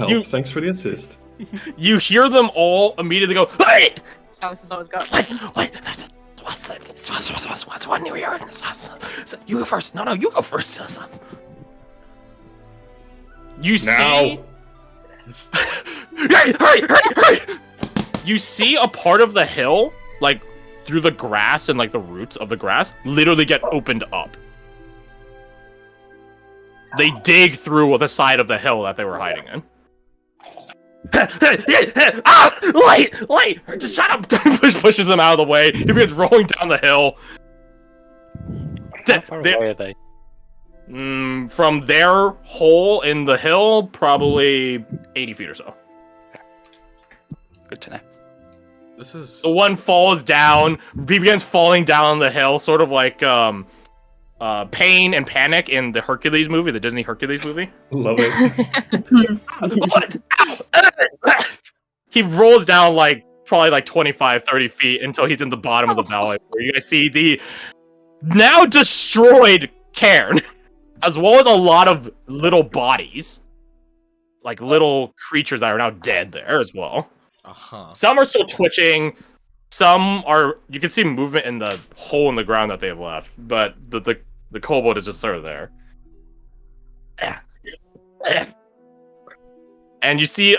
help. Thanks for the assist. You hear them all immediately go, "Hey! Oh, this is always go. What? What's one New Year? You go first. No, you go first. You see... Hurry! You see a part of the hill, like, through the grass and, like, the roots of the grass, literally get opened up. They dig through the side of the hill that they were hiding in. Wait! Just shut up! Pushes them out of the way. He begins rolling down the hill. How far away are they? From their hole in the hill, probably 80 feet or so. Good to know. This is... The one falls down, begins falling down the hill, sort of like Pain and Panic in the Hercules movie, the Disney Hercules movie. Love it. He rolls down probably like 25, 30 feet until he's in the bottom of the valley, where you guys see the now destroyed cairn, as well as a lot of little bodies, like little creatures that are now dead there as well. Some are still twitching. Some are, you can see movement in the hole in the ground that they have left, but the kobold is just sort of there. And you see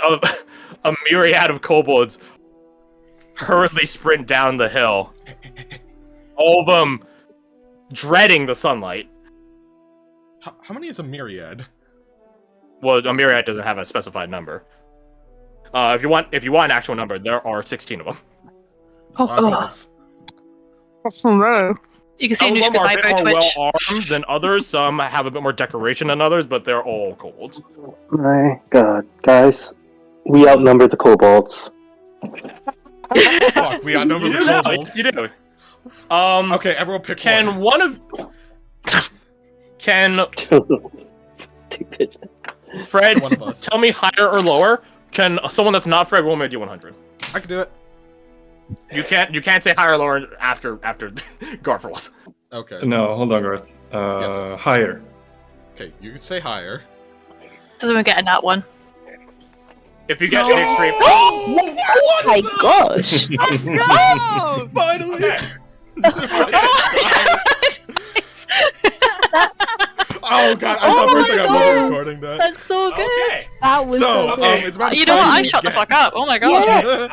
a myriad of kobolds hurriedly sprint down the hill. All of them dreading the sunlight. How many is a myriad? Well, a myriad doesn't have a specified number. If you want an actual number, there are 16 of them. You can see Some of them Anushka's are a eyebrow bit more twitch. well-armed than others. Some have a bit more decoration than others, but they're all kobolds. My god, guys. We outnumber the kobolds. Fuck, we outnumber the kobolds. You do. Okay, everyone pick one. Can Stupid. Fred One of us. tell me higher or lower? Can someone that's not Fred roll me a D100? I can do it. You can't say higher or lower after Garth rolls. Okay. No, hold on, Garth. Yes. Higher. Okay, you can say higher. Doesn't get a nat one. If you get an extreme... Oh my gosh! No! Finally! Oh god, I thought first I wasn't recording that. That's so good. Okay. That was so good. It's about You know what? I time shut the get- fuck up. Oh my god.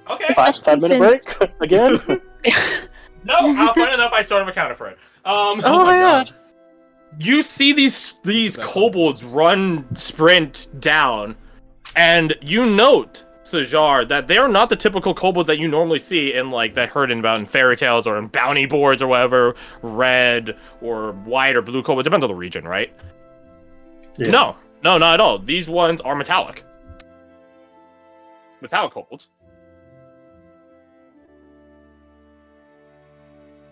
Okay. 5-minute break? Again? No, fun enough, I sort of accounted for it. Oh my god. You see these kobolds sprint down, and you note, Sajar, that they are not the typical kobolds that you normally see in that heard about in fairy tales or in bounty boards or whatever, red or white or blue kobolds. Depends on the region, right? Yeah. No, not at all. These ones are metallic. Metallic kobolds.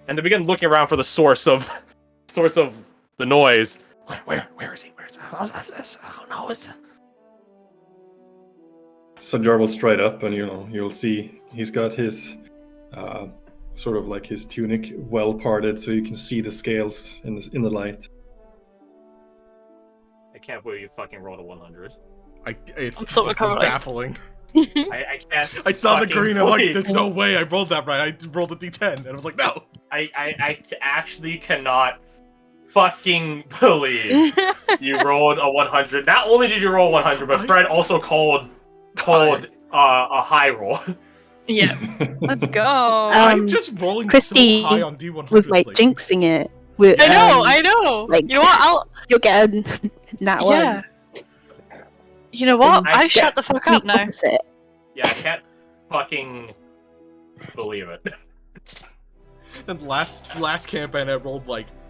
And they begin looking around for the source of the noise. Where is he? How's this? Oh no, it's... Sajar will stride up, and you'll see he's got his sort of like his tunic well parted, so you can see the scales in the light. I can't believe you fucking rolled a 100. It's I'm so fucking recovering. baffling. I can't. I saw the fucking green, I'm like, believe- there's no way I rolled that right. I rolled a d10, and I was like, no! I actually cannot fucking believe you rolled a 100. Not only did you roll 100, but Fred also called a high roll. Yeah. Let's go. I'm just rolling Christy so high on D100. was like jinxing it. With, I know. like- You know what? You'll get a nat one. Yeah. You know what? I I shut the fuck up now. Opposite. Yeah, I can't fucking believe it. And last campaign I rolled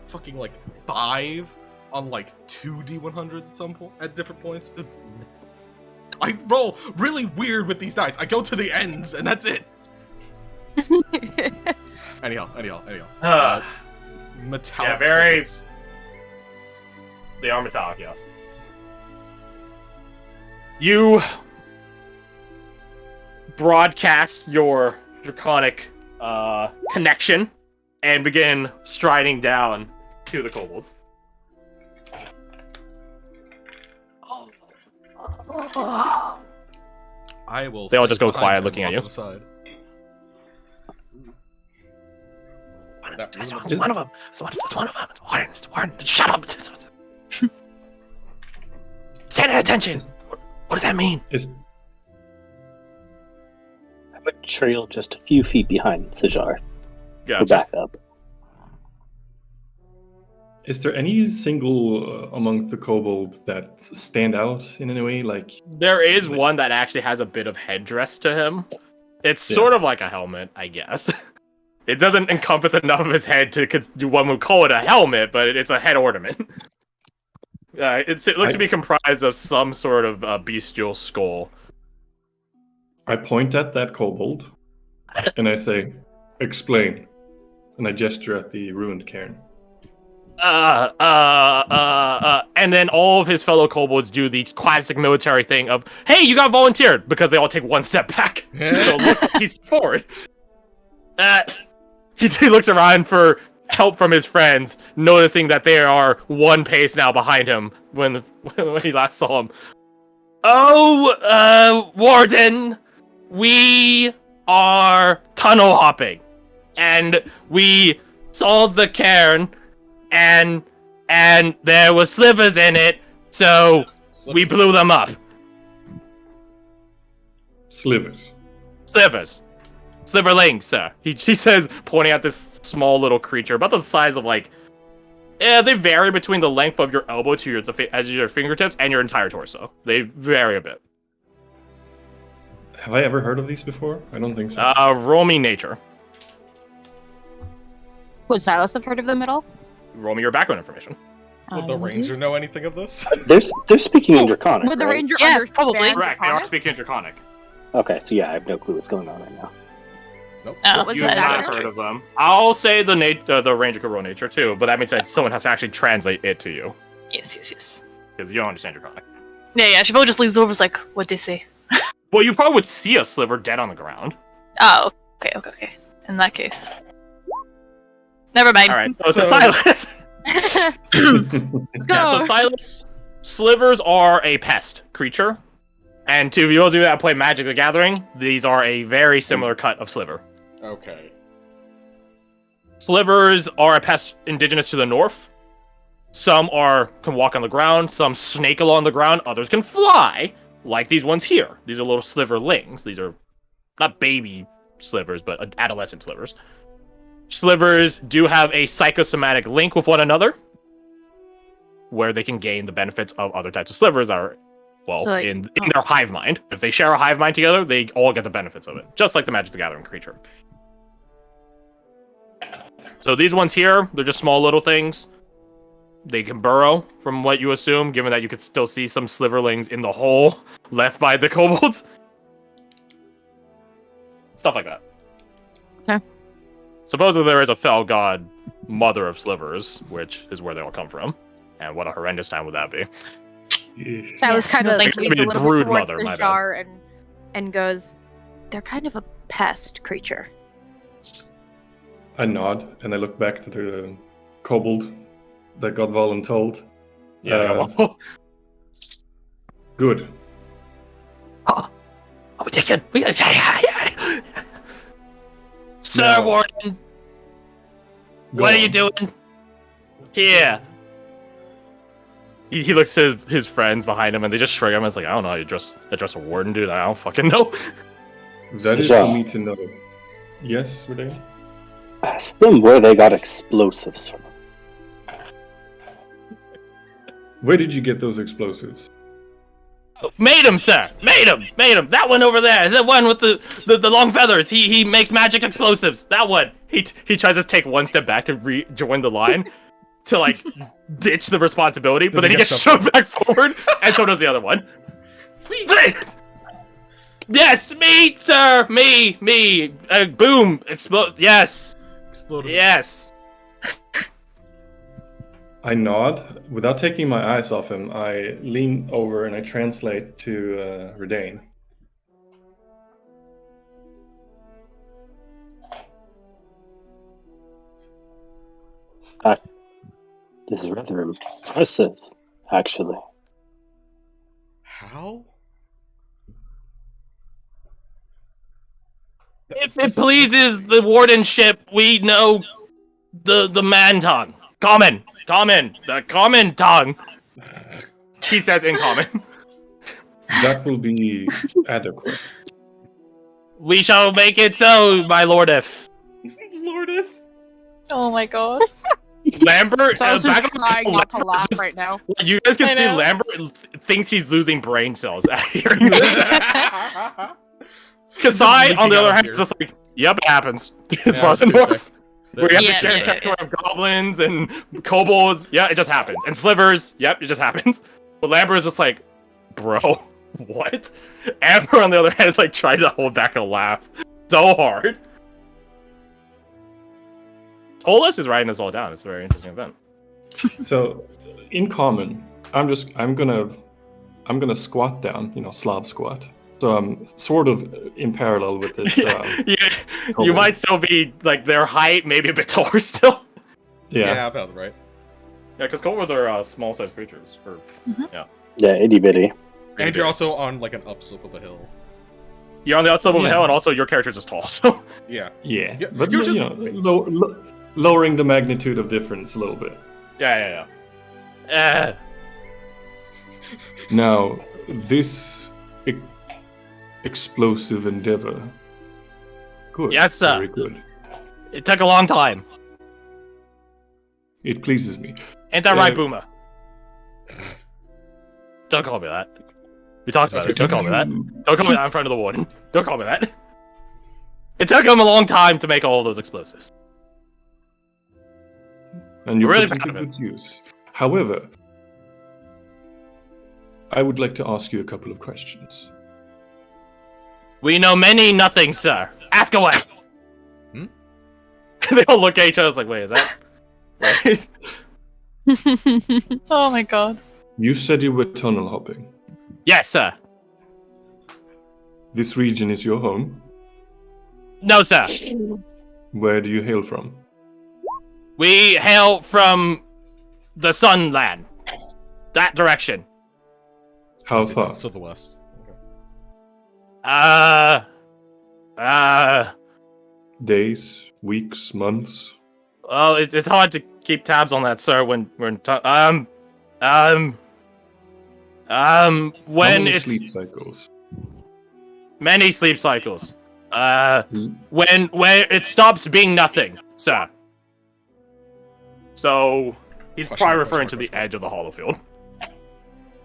fucking 5 on 2 D100s at different points. I roll really weird with these dice. I go to the ends and that's it. Anyhow. Metallic. Yeah, very- kobolds. They are metallic, yes. You broadcast your draconic connection and begin striding down to the kobolds. I will. They all just go behind quiet him looking at off you. to the side. It's one of them. It's one of them. It's Warden. Shut up. Stand at attention. What does that mean? Is I would trail just a few feet behind Sajar. Go Gotcha. back up. is there any single among the kobold that stand out in any way? Like, There is one that actually has a bit of headdress to him. It's Yeah. sort of like a helmet, I guess. It doesn't encompass enough of his head to one would call it a helmet, but it's a head ornament. It looks to be comprised of some sort of bestial skull. I point at that kobold and I say, "Explain," and I gesture at the ruined cairn. And then all of his fellow kobolds do the classic military thing of, "Hey, you got volunteered," because they all take one step back. So it looks like he's forward. He looks around for help from his friends, noticing that they are one pace now behind him when he last saw him. "Oh, Warden, we are tunnel hopping, and we saw the cairn, and there was slivers in it, so we blew them up." Slivers. Slivers. Sliverlings, sir. He says, pointing at this small little creature, about the size of they vary between the length of your elbow to your fingertips and your entire torso. They vary a bit. Have I ever heard of these before? I don't think so. Roll me nature. Would Silas have heard of them at all? Roll me your background information. Would the ranger know anything of this? They're speaking in Draconic, Would the right? ranger Yeah, understand probably. Correct, they are Draconic? speaking Draconic. Okay, so yeah, I have no clue what's going on right now. Nope. What's You've that not nature? heard of them. I'll say the ranger could roll nature too, but that means that someone has to actually translate it to you, Yes. because you don't understand Draconic. Yeah, she probably just leans over and is like, what'd they say? Well, you probably would see a sliver dead on the ground. Oh, okay. In that case. Never mind. All right, so So- Silas. Let's go. Yeah, so Silas, slivers are a pest creature, and to those of you that play Magic the Gathering, these are a very similar cut of sliver. Okay. Slivers are a pest indigenous to the north. Some can walk on the ground, some snake along the ground, others can fly, like these ones here. These are little sliverlings. These are not baby slivers, but adolescent slivers. Slivers do have a psychosomatic link with one another, where they can gain the benefits of other types of slivers that are, well, So, like- in their hive mind. If they share a hive mind together, they all get the benefits of it, just like the Magic the Gathering creature. So these ones here, they're just small little things. They can burrow, from what you assume, given that you could still see some sliverlings in the hole left by the kobolds. Stuff like that. Okay. Supposedly there is a fell god mother of slivers, which is where they all come from. And what a horrendous time would that be? Silas kind of thank leans you. a little Brood bit towards mother, the my bad. jar and goes, "They're kind of a pest creature." I nod and I look back to the kobold that got voluntold. Yeah. Good. Are we taking? We gotta. Sir No. Warden, Go what are on. you doing here? He looks to his friends behind him, and they just shrug him. It's like, I don't know how you address a warden, dude. I don't fucking know. That is Yeah. for me to know. Yes, Renee? Ask them where they got explosives from. Where did you get those explosives? Made him, sir. Made him. That one over there. The one with the long feathers. He makes magic explosives. That one. He tries to take one step back to rejoin the line. To like ditch the responsibility, but then he gets shoved back forward, and so does the other one. Yes, me, sir, me. Boom, explode. Yes, Exploded. yes. I nod. Without taking my eyes off him, I lean over and I translate to Redane. This is rather impressive, actually. How If it pleases the wardenship, we know the man tongue. Common, the common tongue. He says in common. That will be adequate. We shall make it so, my lordeth. Lordeth. Oh my god. Lambert, So I was just back trying not to laugh right now. You guys can I see know. Lambert thinks he's losing brain cells at hearing this. Kasai, on the other hand, is just like, yep, it happens. It's far that's the good, north. Where you have Yeah, to share yeah, territory of goblins and kobolds. Yeah, it just happens. And slivers. Yep, it just happens. But Lambert is just like, bro, what? Amber, on the other hand, is like trying to hold back a laugh so hard. Tolus is writing this all down. It's a very interesting event. So, in common, I'm gonna squat down, Slav squat. So I'm sort of in parallel with this. you kobold. might still be like their height, maybe a bit taller still. Yeah, about right. Yeah, because kobolds are small-sized creatures. Yeah, itty bitty. And you're also on like an upslope of a hill. You're on the outside of the Yeah. hill, and also your character's just tall. So Yeah. Yeah, Yeah, but you're you just- know, lowering the magnitude of difference a little bit. yeah. Now, this explosive endeavor. Good. Yes, sir. Very good. It took a long time. It pleases me. Ain't that right, Uh, Boomer? Don't call me that. We talked about this. Don't call me that. Don't call me that in front of the warden. Don't call me that. It took him a long time to make all of those explosives. And you Really put proud into of good use. However, I would like to ask you a couple of questions. We know many nothing, sir. Ask away. Hmm? They all look at each other like, wait, is that? Wait. Oh my god. You said you were tunnel hopping. Yes, sir. This region is your home. No, sir. Where do you hail from? We hail from the Sunland. That direction. How Okay, far? so the west. Days, weeks, months? Well, it's hard to keep tabs on that, sir. When we're in when How many it's sleep cycles? many sleep cycles. Hmm? When it stops being nothing, sir. So he's Question probably mark, referring question to mark, the edge of the hollow field,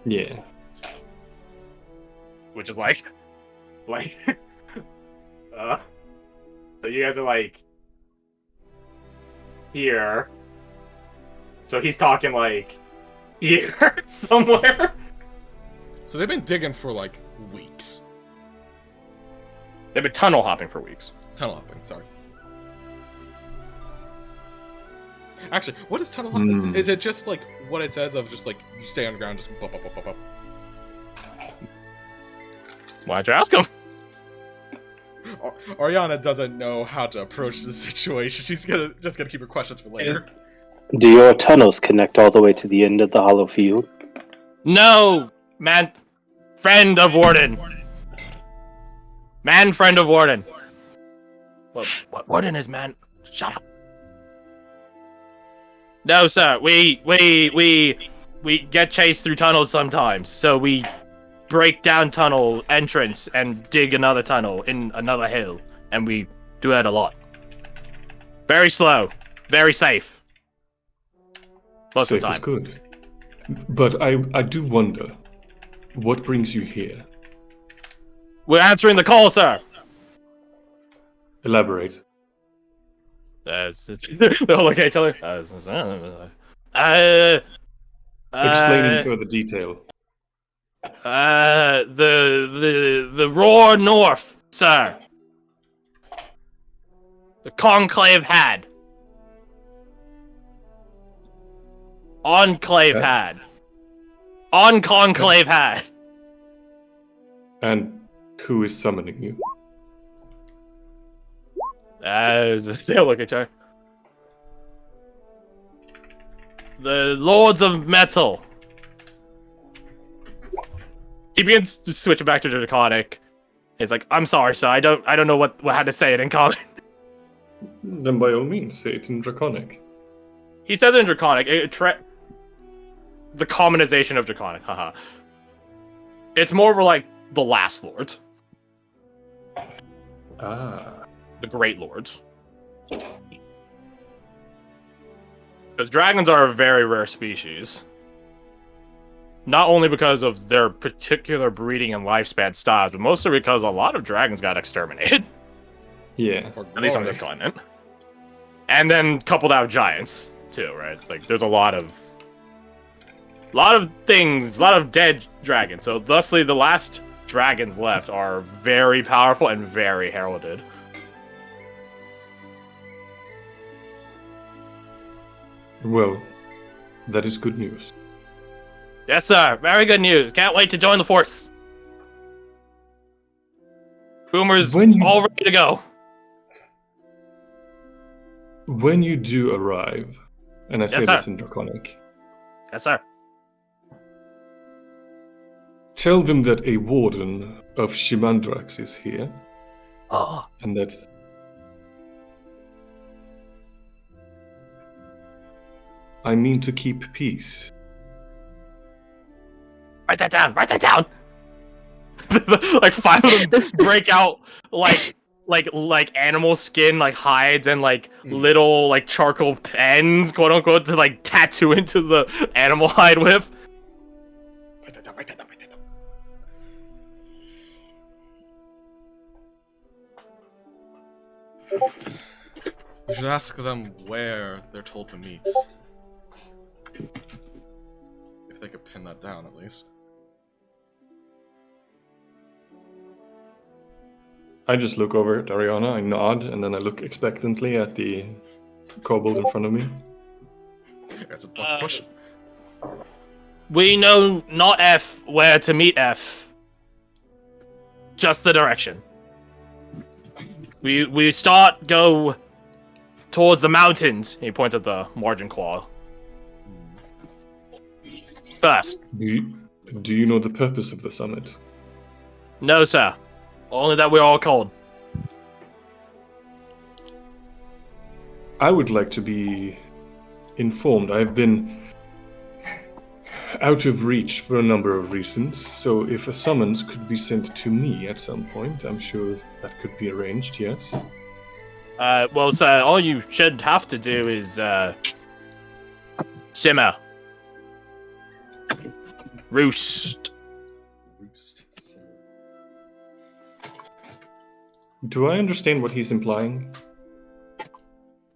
Yeah. which is like. So you guys are like here. So he's talking like here somewhere. So they've been digging for like weeks. They've been tunnel hopping for weeks. Tunnel hopping, sorry. Actually, what is tunnel hopping? Hmm. Is it just like what it says of just like you stay on the ground, just bop, bop, bop, bop, bop? Why'd you ask him? Ariana doesn't know how to approach this situation. She's just gonna keep her questions for later. Do your tunnels connect all the way to the end of the hollow field? No, man. Friend of Warden. Man, friend of Warden. What Warden is man? Shut up. No, sir. We get chased through tunnels sometimes, so we break down tunnel entrance and dig another tunnel in another hill, and we do that a lot. Very slow, very safe. Most Safe of the is time. good. But I do wonder, what brings you here? We're answering the call, sir. Elaborate. They all look at each other. Explain in further detail. The Roar North, sir. The Conclave had. Enclave had. On Conclave had. And who is summoning you? They'll look at each other. The Lords of Metal. He begins to switch back to Draconic. He's like, I'm sorry, sir. I don't know what how to say it in common. Then by all means, say it in Draconic. He says it in Draconic. The commonization of Draconic, haha. It's more of like the last lord. Ah. The Great Lords. Because dragons are a very rare species. Not only because of their particular breeding and lifespan styles, but mostly because a lot of dragons got exterminated. Yeah. At least on this continent. And then coupled out with giants, too, right? Like, there's a lot of things, a lot of dead dragons. So, thusly, the last dragons left are very powerful and very heralded. Well, that is good news. Yes, sir. Very good news. Can't wait to join the force. Boomer's all ready to go. When you do arrive, and I say this in Draconic, yes, sir. Tell them that a warden of Shimandrax is here. Oh. And that I mean to keep peace. Write that down. Write that down. Like 5 of them break out like animal skin, like hides, and like little like charcoal pens, quote unquote, to like tattoo into the animal hide with. Write that down. Write that down. Write that down. You should ask them where they're told to meet. If they could pin that down, at least. I just look over at Ariana, I nod, and then I look expectantly at the kobold in front of me. That's a question. We know not F where to meet F. Just the direction. We go towards the mountains. He points at the margin claw. First. Do you know the purpose of the summit? No, sir. Only that we're all cold. I would like to be informed. I've been out of reach for a number of reasons, so if a summons could be sent to me at some point, I'm sure that could be arranged, yes? Well, sir, all you should have to do is, simmer. Roost. Do I understand what he's implying?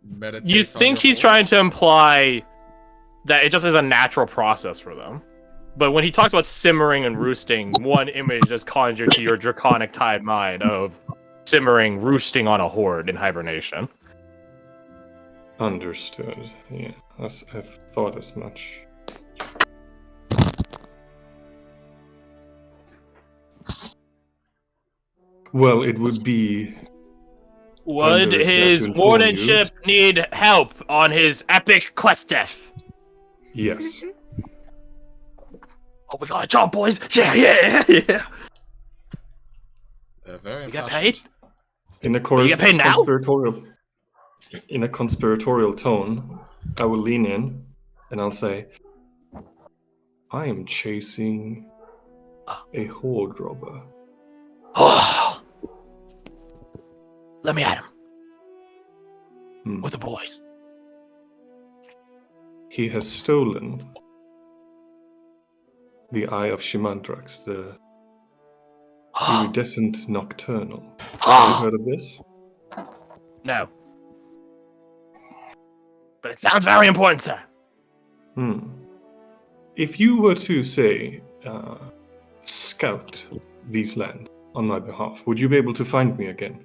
Meditate You think he's trying to imply that it just is a natural process for them. But when he talks about simmering and roosting, one image just conjured to your draconic tide mind of simmering, roosting on a horde in hibernation. Understood. Yeah, I've thought as much. Well, it would be... Would his wardenship need help on his epic quest death? Yes. Oh, we got a job, boys! Yeah! Very we get paid? In a conspiratorial tone, I will lean in and I'll say, I am chasing a horde robber. Oh! Let me at him. With the boys. He has stolen the Eye of Shimandrax, the iridescent nocturnal. Have you heard of this? No. But it sounds very important, sir. If you were to, say, scout these lands on my behalf, would you be able to find me again?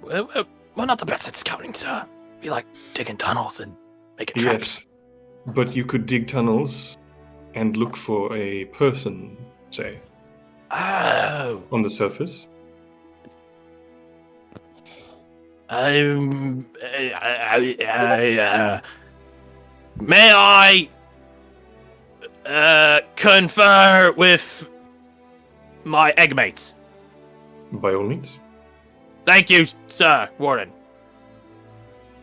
We're not the best at scouting, sir. We like digging tunnels and making traps. Yes, but you could dig tunnels and look for a person, say. Oh. On the surface. May I confer with my eggmates? By all means. Thank you, sir, Warden.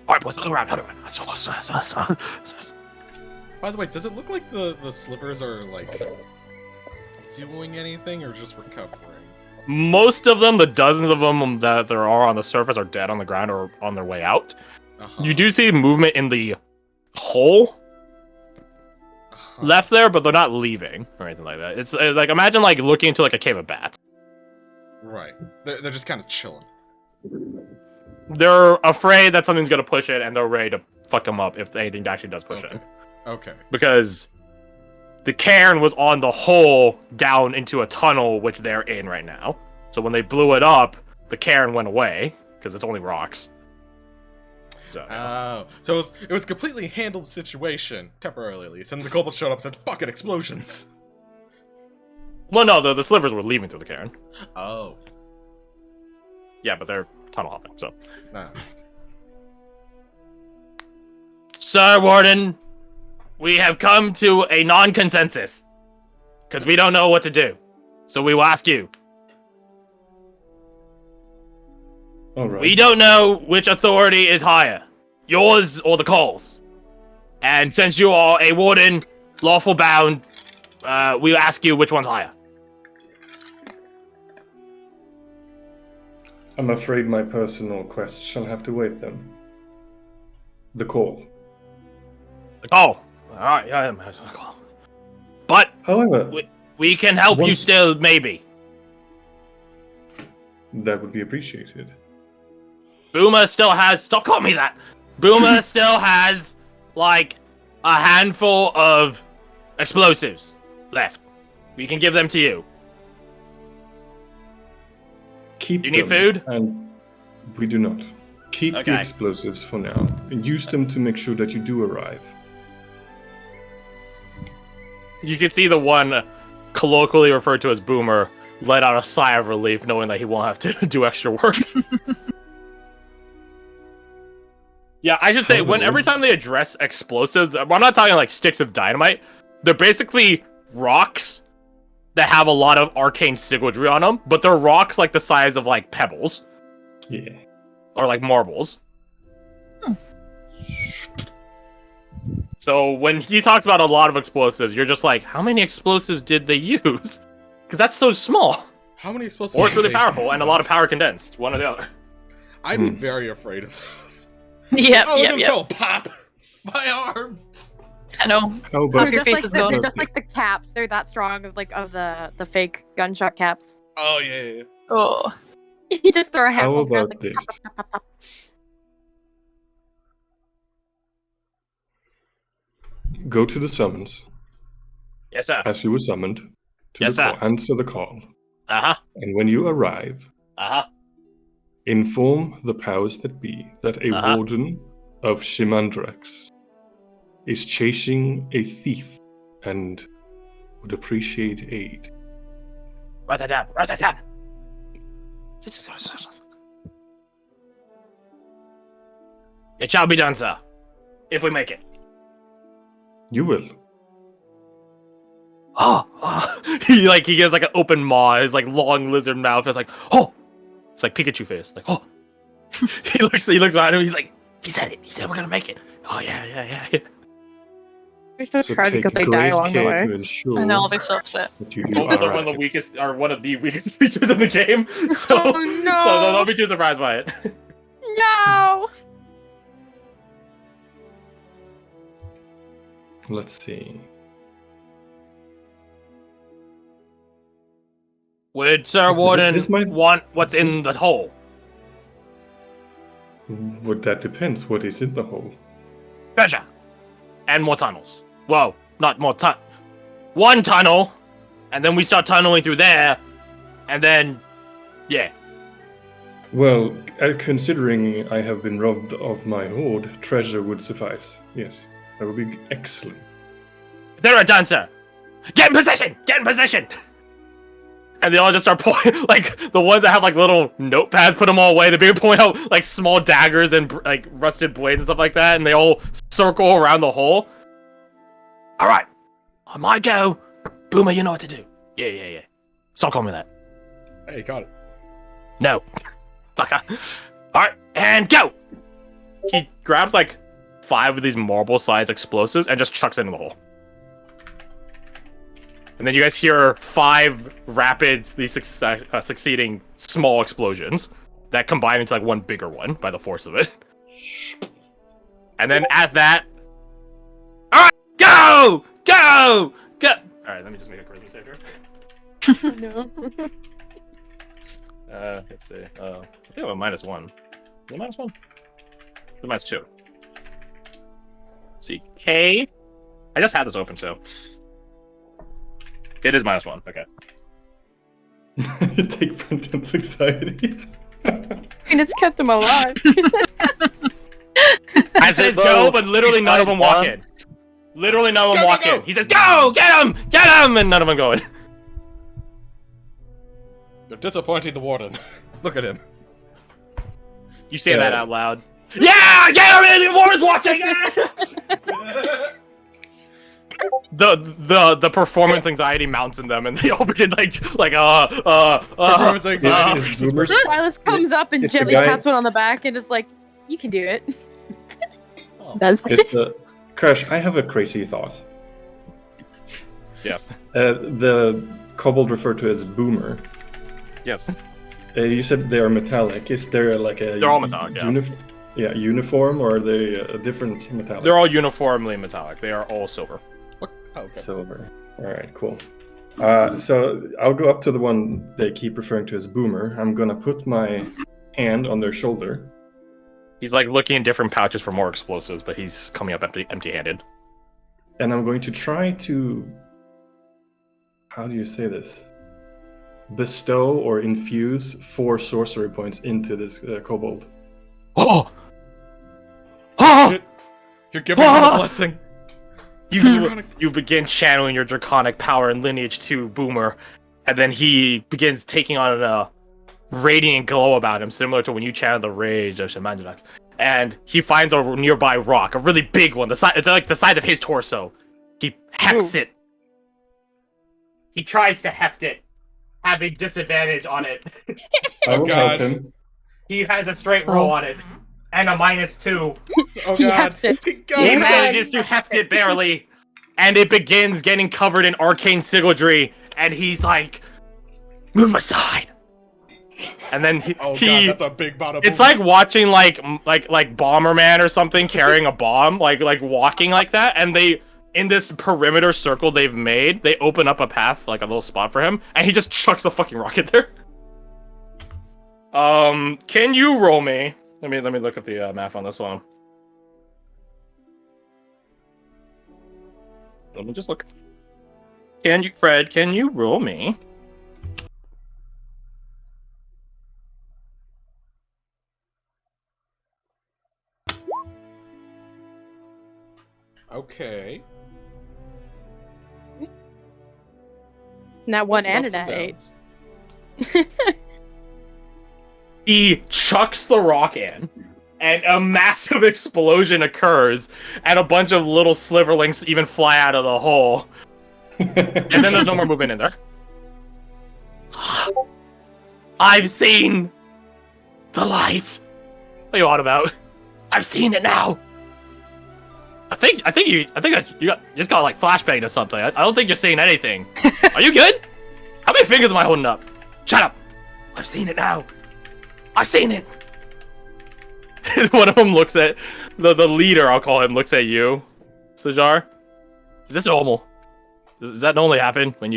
Alright, boys, look around. By the way, does it look like the slivers are like doing anything or just recovering? Most of them, the dozens of them that there are on the surface, are dead on the ground or on their way out. Uh-huh. You do see movement in the hole left there, but they're not leaving or anything like that. It's like, imagine like looking into like a cave of bats. Right. They're just kind of chilling. They're afraid that something's gonna push it, and they're ready to fuck them up if anything actually does push it. Okay. Because the cairn was on the hole down into a tunnel, which they're in right now. So when they blew it up, the cairn went away, because it's only rocks. So, so it was completely handled situation, temporarily at least, and the kobolds showed up and said, "Fuck it, explosions!" well, no, the slivers were leaving through the cairn. Oh. Yeah, but they're tunnel hopping, so. Nah. Sir Warden, we have come to a non-consensus. Because we don't know what to do. So we will ask you. Alright. We don't know which authority is higher. Yours or the Coles. And since you are a warden, lawful bound, we'll ask you which one's higher. I'm afraid my personal quest shall have to wait then. The call. The Cole. Alright, yeah, the Cole. But However, we can help you Once- still, maybe. that would be appreciated. Boomer still has... Stop calling me that! Boomer still has, like, a handful of explosives left. We can give them to you. Keep Do you need them, food? And we do not. Keep the Okay. explosives for now, and use them to make sure that you do arrive. You can see the one colloquially referred to as Boomer let out a sigh of relief knowing that he won't have to do extra work. Yeah, I should say, every time they address explosives, I'm not talking like sticks of dynamite, they're basically rocks that have a lot of arcane sigilry on them, but they're rocks like the size of like pebbles. Yeah. Or like marbles. So when he talks about a lot of explosives, you're just like, how many explosives did they use? Because that's so small. How many explosives? Or it's did really they powerful, and a lot of use? power condensed, one or the other. I'd be very afraid of those. Yep, Oh, yep, just yep. go pop! My arm! I know. How about Your They're face just, is like going. they're just like the caps. They're that strong of the fake gunshot caps. Oh, yeah. Oh. You just throw a How handful of rounds, about like, this? pop, pop, pop, pop. Go to the summons, Yes, sir. as you were summoned, to Yes, the sir. call, answer the call, Uh-huh. and when you arrive, Uh-huh. inform the powers that be that a Uh-huh. warden of Shimandrax is chasing a thief and would appreciate aid. Write that down. Write that down. It shall be done, sir. If we make it. You will. Oh, he gives like an open maw, his like long lizard mouth. It's like, oh, it's like Pikachu face. Like, oh, he looks behind him. He's like, he said it. He said we're gonna make it. Oh yeah. We should So try take because they die great along the care to way. ensure I know, I'll be so upset. that you do Both are one of the arrive. weakest, or one of the weakest creatures in the game. So, Oh, so no. don't be too surprised by it. No. Let's see. Would Sir Okay, Warden this might- want what's in the hole? Well, that depends. What is in the hole? Treasure. And more tunnels. Whoa, not more one tunnel, and then we start tunneling through there, and then, yeah. Well, considering I have been robbed of my hoard, treasure would suffice. Yes, that would be excellent. They're done, sir. Get in position! Get in position! And they all just start pointing, like, the ones that have, like, little notepads, put them all away. They begin pointing out, like, small daggers and, like, rusted blades and stuff like that, and they all circle around the hole. Alright. On my go. Boomer, you know what to do. Yeah. Stop calling me that. Hey, got it. No. Sucker. Alright, and go! He grabs like 5 of these marble-sized explosives and just chucks it in the hole. And then you guys hear 5 rapidly succeeding small explosions that combine into like one bigger one by the force of it. And then at that, alright, go! Go! Go! Alright, let me just make a charisma save here. No. Let's see. I think I have a -1. Is it -1? It's -2. Let's see. K. I just had this open, so. It is -1. Okay. Take Brendan's anxiety. And it's kept him alive. I says go, but literally none of them walk in. Literally none of them walk in. He says, go! Get him! Get him! And none of them go in. You're disappointing the warden. Look at him. You say that out loud. Yeah! Get him! The warden's watching! The performance anxiety mounts in them, and they all begin Performance anxiety. Is Boomer, Silas comes up and It's the gently guy- pats one on the back and is like, "You can do it." That's it's the Crash. I have a crazy thought. Yes. The kobold referred to as Boomer. Yes. You said they are metallic. Is there like a? They're all metallic, yeah. Uniform, or are they a different metallic? They're all uniformly metallic. They are all silver. What? Oh, okay. Silver. All right, cool. So I'll go up to the one they keep referring to as Boomer. I'm gonna put my hand on their shoulder. He's like looking in different pouches for more explosives, but he's coming up empty-handed. And I'm going to try to... How do you say this? Bestow or infuse 4 sorcery points into this kobold. Oh! Oh! You're giving him a blessing. You begin channeling your draconic power and lineage to Boomer, and then he begins taking on a radiant glow about him, similar to when you channeled the rage of Shamandrax. And he finds a nearby rock, a really big one. It's like the size of his torso. He hefts it. He tries to heft it, having disadvantage on it. I will God. help him. He has a straight roll on it, and a -2. Oh He god. hefts it. He goes He in. manages to heft it barely, and it begins getting covered in arcane sigildry, and he's like, move aside. And then Oh god, that's a big bada it's boom. like watching like Bomberman or something carrying a bomb, like walking like that, and they, in this perimeter circle they've made, they open up a path, like a little spot for him, and he just chucks the fucking rocket there. Can you roll me? Let me look at the math on this one. Let me just look. Fred, can you roll me? Okay. Not one Some and ups an and 8. downs. He chucks the rock in, and a massive explosion occurs, and a bunch of little sliverlings even fly out of the hole. And then there's no more movement in there. I've seen the light. What are you on about? I've seen it now. I think you just got like flashbang or something. I don't think you're seeing anything. Are you good? How many fingers am I holding up? Shut up. I've seen it now. I've seen it. One of them looks at the leader. I'll call him. Looks at you, Sajar. Is this normal? Does that normally happen when you?